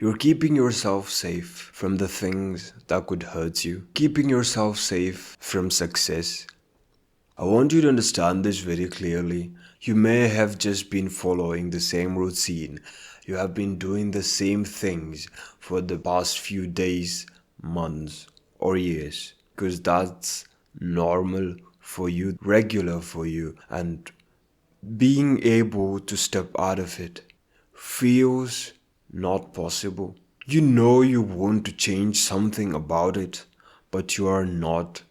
You're keeping yourself safe from the things that could hurt you, keeping yourself safe from success. I want you to understand this very clearly. You may have just been following the same routine. You have been doing the same things for the past few days, months, or years. Because that's normal for you, regular for you, and being able to step out of it feels not possible. You know you want to change something about it, but you are not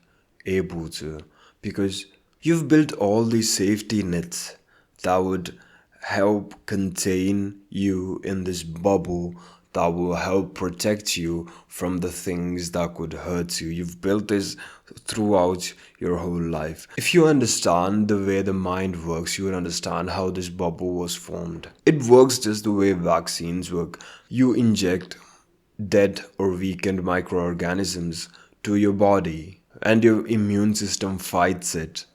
able to because you've built all these safety nets that would help contain you in this bubble that will help protect you from the things that could hurt you. You've built this throughout your whole life. If you understand the way the mind works, you will understand how this bubble was formed. It works just the way vaccines work. You inject dead or weakened microorganisms to your body, and your immune system fights it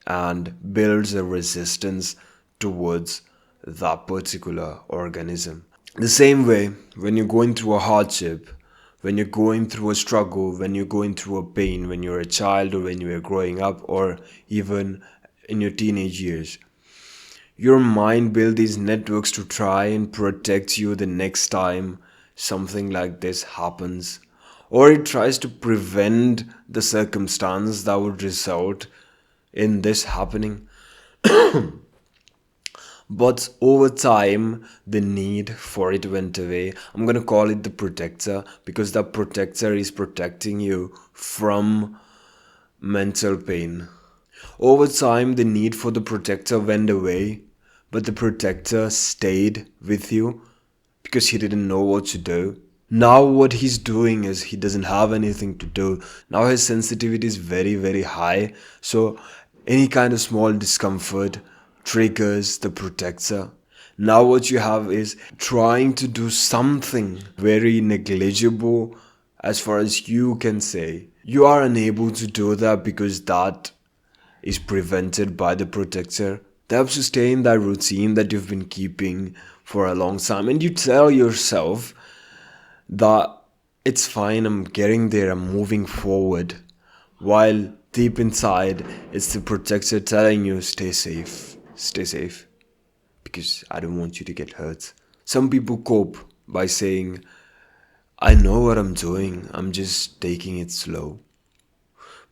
and builds a resistance towards that particular organism. The same way, when you're going through a hardship, when you're going through a struggle, when you're going through a pain, when you're a child or when you are growing up or even in your teenage years, your mind builds these networks to try and protect you the next time something like this happens. Or it tries to prevent the circumstance that would result in this happening. But over time, the need for it went away. I'm gonna call it the protector because the protector is protecting you from mental pain. Over time, the need for the protector went away, but the protector stayed with you because he didn't know what to do. Now, what he's doing is he doesn't have anything to do. Now, his sensitivity is very, very high. So, any kind of small discomfort triggers the protector. Now, what you have is trying to do something very negligible as far as you can say. You are unable to do that because that is prevented by the protector. They have to stay in that routine that you've been keeping for a long time. And you tell yourself that it's fine, I'm getting there, I'm moving forward. While deep inside, it's the protector telling you, stay safe, because I don't want you to get hurt. Some people cope by saying, I know what I'm doing, I'm just taking it slow.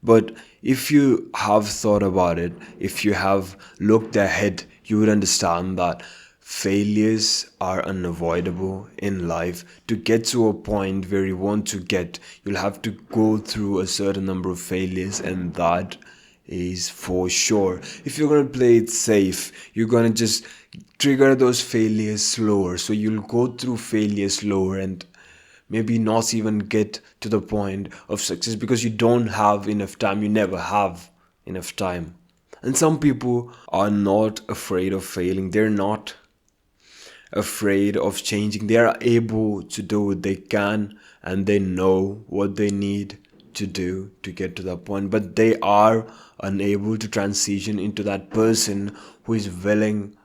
But if you have thought about it, if you have looked ahead, you would understand that failures are unavoidable in life. To get to a point where you want to get, you'll have to go through a certain number of failures, and that is for sure. If you're going to play it safe, you're going to just trigger those failures slower. So you'll go through failures slower and maybe not even get to the point of success because you don't have enough time. You never have enough time. And some people are not afraid of failing. They're not afraid of changing. They are able to do what they can and they know what they need to do to get to that point. But they are unable to transition into that person who is willing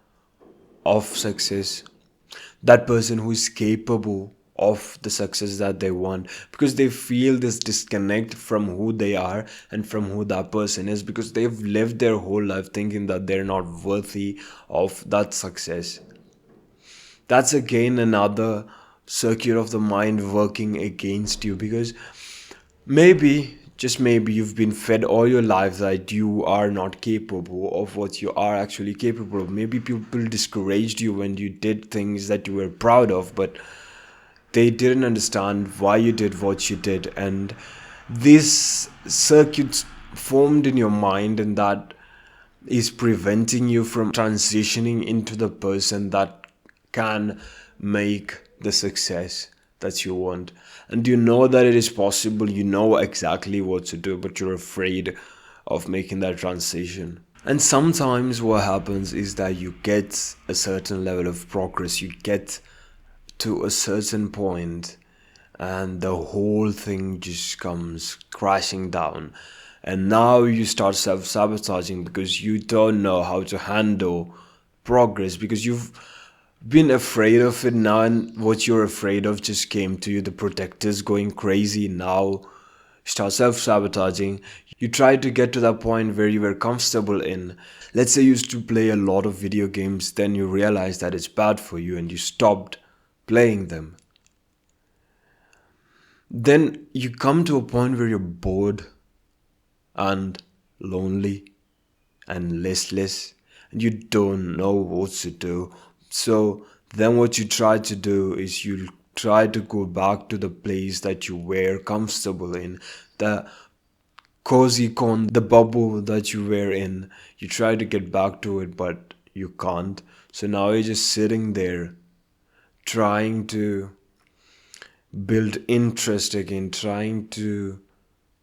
of success, that person who is capable of the success that they want, because they feel this disconnect from who they are and from who that person is, because they've lived their whole life thinking that they're not worthy of that success. That's again another circuit of the mind working against you, because maybe, just maybe, you've been fed all your life that you are not capable of what you are actually capable of. Maybe people discouraged you when you did things that you were proud of, but they didn't understand why you did what you did. And this circuit formed in your mind, and that is preventing you from transitioning into the person that can make the success that you want. And you know that it is possible, you know exactly what to do, but you're afraid of making that transition. And sometimes what happens is that you get a certain level of progress, you get to a certain point, and the whole thing just comes crashing down. And now you start self-sabotaging because you don't know how to handle progress, because you've been afraid of it now, and what you're afraid of just came to you. The protectors going crazy now. Start self-sabotaging. You try to get to that point where you were comfortable in. Let's say you used to play a lot of video games, then you realize that it's bad for you and you stopped playing them. Then you come to a point where you're bored and lonely and listless and you don't know what to do. So then what you try to do is you try to go back to the place that you were comfortable in, the cozy con, the bubble that you were in. You try to get back to it, but you can't. So now you're just sitting there trying to build interest again, trying to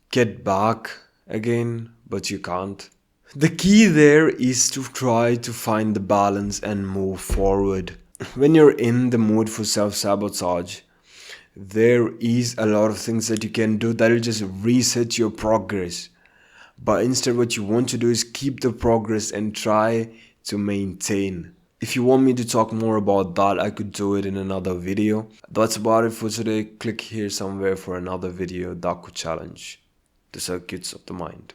get back again, but you can't. The key there is to try to find the balance and move forward. When you're in the mood for self-sabotage, there is a lot of things that you can do that'll just reset your progress. But instead, what you want to do is keep the progress and try to maintain. If you want me to talk more about that, I could do it in another video. That's about it for today. Click here somewhere for another video that could challenge the circuits of the mind.